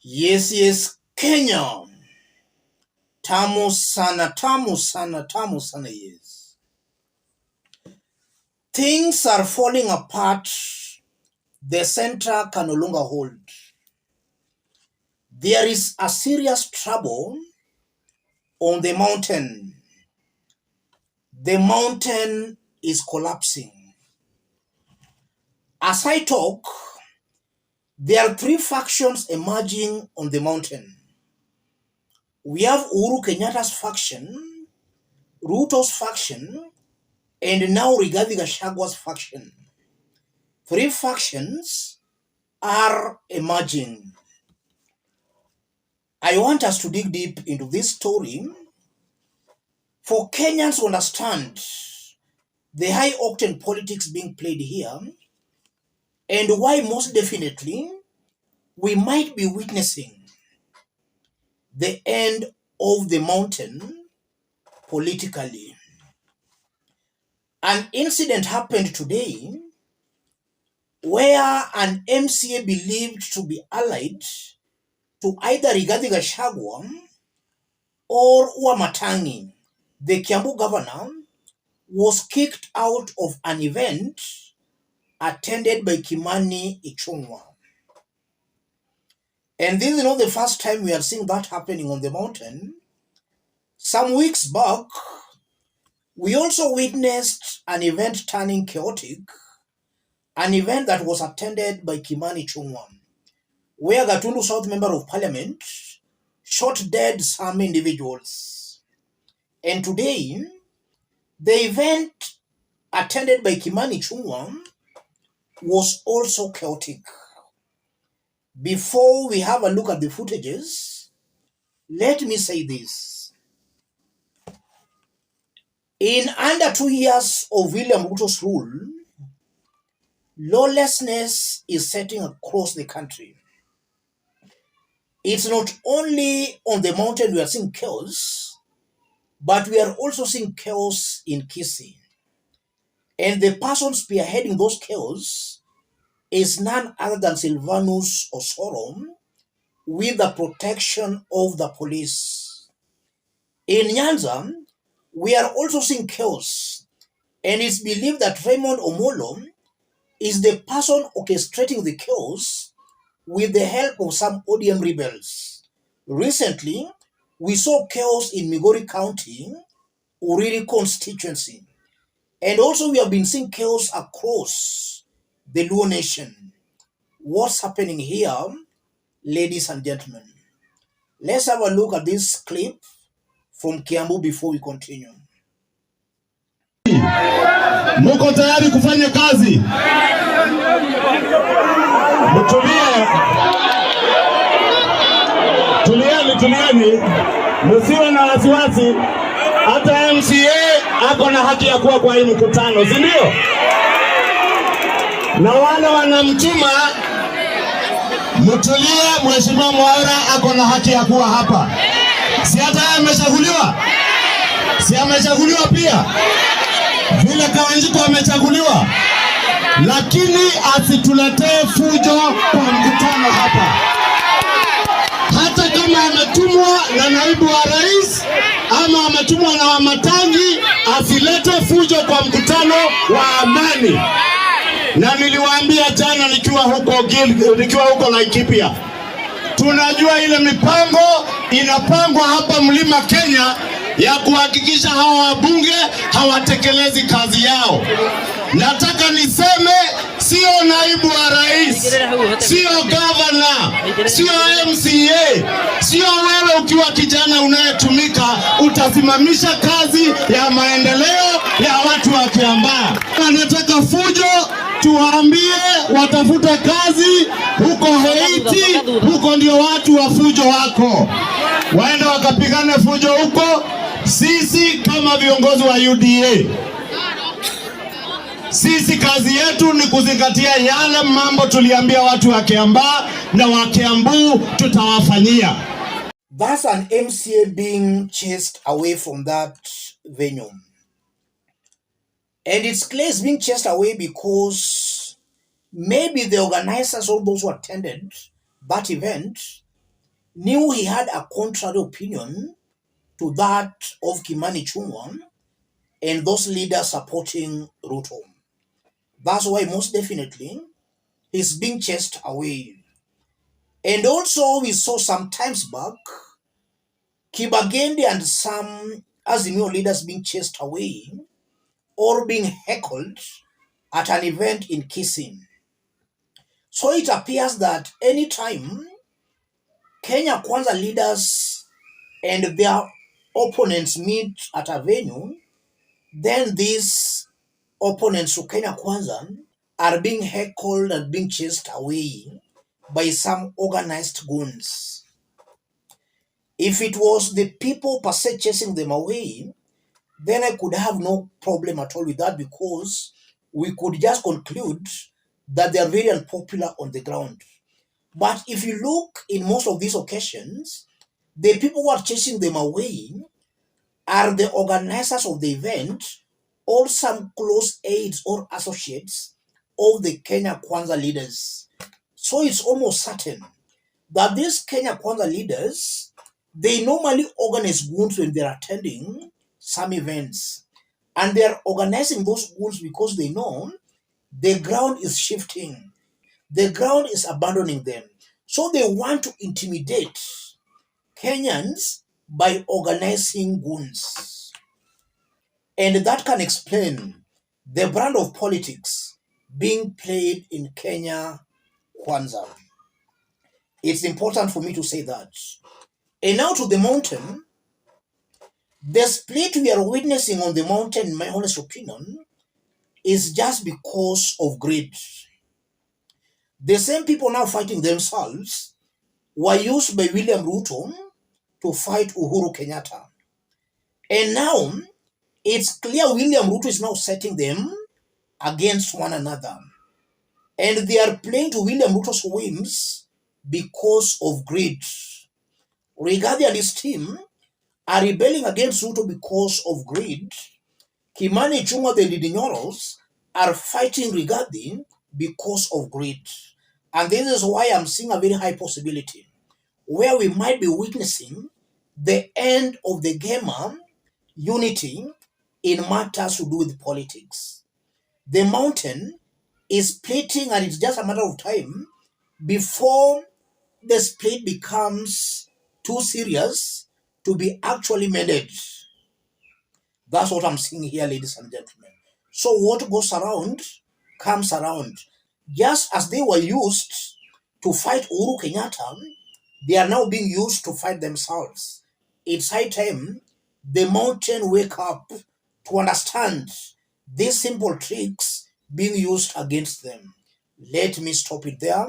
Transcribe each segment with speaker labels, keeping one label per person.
Speaker 1: Yes, Kenya. Tamu sana, tamu sana, tamu sana, yes. Things are falling apart. The center can no longer hold. There is a serious trouble on the mountain. The mountain is collapsing. As I talk, there are three factions emerging on the mountain. We have Uhuru Kenyatta's faction, Ruto's faction, and now Rigathi Gachagwa's faction. Three factions are emerging. I want us to dig deep into this story for Kenyans to understand the high-octane politics being played here and why most definitely we might be witnessing the end of the mountain politically. An incident happened today where an MCA believed to be allied to either Rigathi Gachagua or Wamatangi, the Kiambu governor, was kicked out of an event attended by Kimani, Ichung'wa. And this is not the first time we are seeing that happening on the mountain. Some weeks back, we also witnessed an event turning chaotic, an event that was attended by Kimani Ichung'wa, where Gatundu South Member of Parliament shot dead some individuals. And today, the event attended by Kimani Ichung'wa was also chaotic. Before we have a look at the footages, let me say this. In under 2 years of William Ruto's rule, lawlessness is setting across the country. It's not only on the mountain we are seeing chaos, but we are also seeing chaos in Kisii. And the person spearheading those chaos is none other than Silvanus Osoro, with the protection of the police. In Nyanza, we are also seeing chaos, and it's believed that Raymond Omolo is the person orchestrating the chaos with the help of some ODM rebels. Recently, we saw chaos in Migori County, Uriri constituency, and also we have been seeing chaos across the Luo nation. What's happening here, ladies and gentlemen? Let's have a look at this clip from Kiambu before we continue.
Speaker 2: Muko tayari kufanya kazi? Tulieni, msiwe na wasiwasi. Hata MCA ako na haki ya kuwa kwa hii mkutano, si ndio? Na wale wanamtuma mtulie, Mheshimiwa Mwaura ako na haki ya kuwa hapa. Si hata yeye amechaguliwa? Si amechaguliwa pia? Vile Kawanjiko amechaguliwa? Lakini asituletee fujo kwa mkutano hapa. Hata kama ametumwa na naibu wa rais ama ametumwa na Wamatangi, asilete fujo kwa mkutano wa amani. Na niliwaambia jana nikiwa huko Laikipia, tunajua ile mipango inapangwa hapa Mlima Kenya ya kuhakikisha hawa wabunge hawatekelezi kazi yao. Nataka niseme, sio naibu wa rais, sio governor, sio MCA, sio wewe ukiwa kijana unayetumika utasimamisha kazi ya maendeleo ya watu wa Kiambu. Wanataka fujo, tuwaambie watafute kazi huko Haiti, huko ndio watu wa fujo wako. Waende wakapigane fujo huko. Sisi kama viongozi wa UDA, sisi kazi yetu ni kuzingatia yale mambo tuliambia watu wa Kiambu, na wa Kiambu tutawafanyia.
Speaker 1: That's an MCA being chased away from that venue. And it's clear it's being chased away because maybe the organizers, or those who attended that event, knew he had a contrary opinion to that of Kimani Ichung'wa and those leaders supporting Ruto. That's why most definitely he's being chased away. And also we saw some times back Kibagendi and some Azimio leaders being chased away or being heckled at an event in Kisii. So it appears that anytime Kenya Kwanza leaders and their opponents meet at a venue, then these opponents to Kenya Kwanza are being heckled and being chased away by some organized goons. If it was the people per se chasing them away, then I could have no problem at all with that, because we could just conclude that they are very unpopular on the ground. But if you look in most of these occasions, the people who are chasing them away are the organizers of the event or some close aides or associates of the Kenya Kwanza leaders. So it's almost certain that these Kenya Kwanza leaders, they normally organize goons when they're attending some events. And they're organizing those goons because they know the ground is shifting. The ground is abandoning them. So they want to intimidate Kenyans by organizing goons. And that can explain the brand of politics being played in Kenya Kwanza. It's important for me to say that. And now to the mountain. The split we are witnessing on the mountain, in my honest opinion, is just because of greed. The same people now fighting themselves were used by William Ruto to fight Uhuru Kenyatta. And now it's clear William Ruto is now setting them against one another. And they are playing to William Ruto's whims because of greed. Rigathi and his team are rebelling against Ruto because of greed. Kimani, Ichung'wa, the Lidinyoros are fighting Rigathi because of greed. And this is why I'm seeing a very high possibility where we might be witnessing the end of the gamer unity in matters to do with politics. The mountain is splitting, and it's just a matter of time before the split becomes too serious to be actually mended. That's what I'm seeing here, ladies and gentlemen. So what goes around comes around. Just as they were used to fight Uhuru Kenyatta, they are now being used to fight themselves. It's high time the mountain wake up to understand these simple tricks being used against them. Let me stop it there,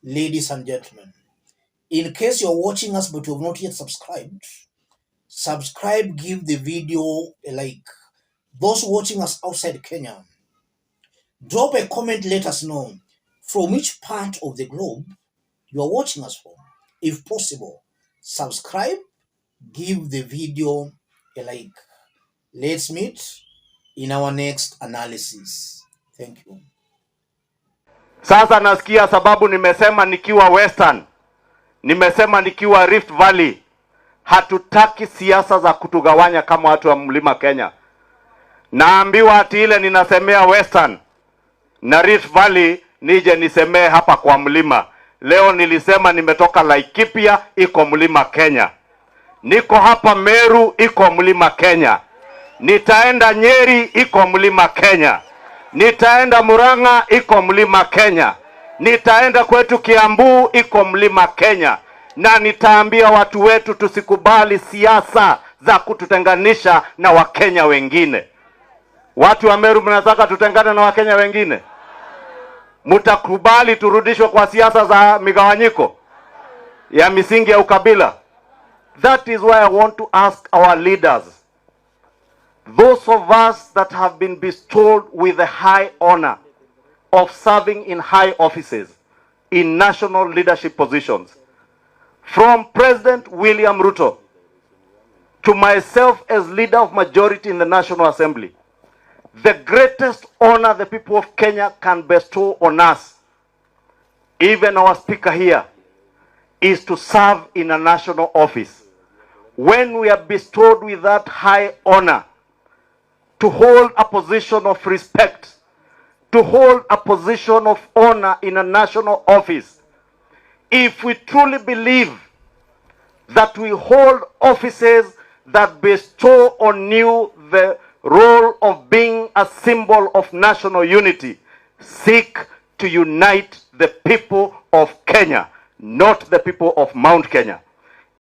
Speaker 1: ladies and gentlemen. In case you're watching us but you have not yet subscribed, subscribe, give the video a like. Those watching us outside Kenya, drop a comment, let us know from which part of the globe you are watching us from. If possible, subscribe, give the video a like. Let's meet in our next analysis. Thank you.
Speaker 3: Sasa nasikia sababu nimesema nikiwa Western, nimesema nikiwa Rift Valley, hatutaki siasa za kutugawanya kama watu wa Mlima Kenya. Naambiwa ati ile ninasemea Western na Rift Valley nije nisemee hapa kwa mlima. Leo nilisema nimetoka Laikipia, iko Mlima Kenya. Niko hapa Meru, iko Mlima Kenya. Nitaenda Nyeri, iko Mlima Kenya. Nitaenda Murang'a, iko Mlima Kenya. Nitaenda kwetu Kiambu, iko Mlima Kenya. Na nitaambia watu wetu tusikubali siasa za kututenganisha na Wakenya wengine. Watu wa Meru mnataka tutengane na Wakenya wengine? Mutakubali turudishwe kwa siasa za migawanyiko ya misingi ya ukabila? That is why I want to ask our leaders, those of us that have been bestowed with the high honor of serving in high offices, in national leadership positions, from President William Ruto to myself as leader of majority in the National Assembly, the greatest honor the people of Kenya can bestow on us, even our speaker here, is to serve in a national office. When we are bestowed with that high honor, to hold a position of respect, to hold a position of honor in a national office, if we truly believe that we hold offices that bestow on you the role of being a symbol of national unity, seek to unite the people of Kenya, not the people of Mount Kenya.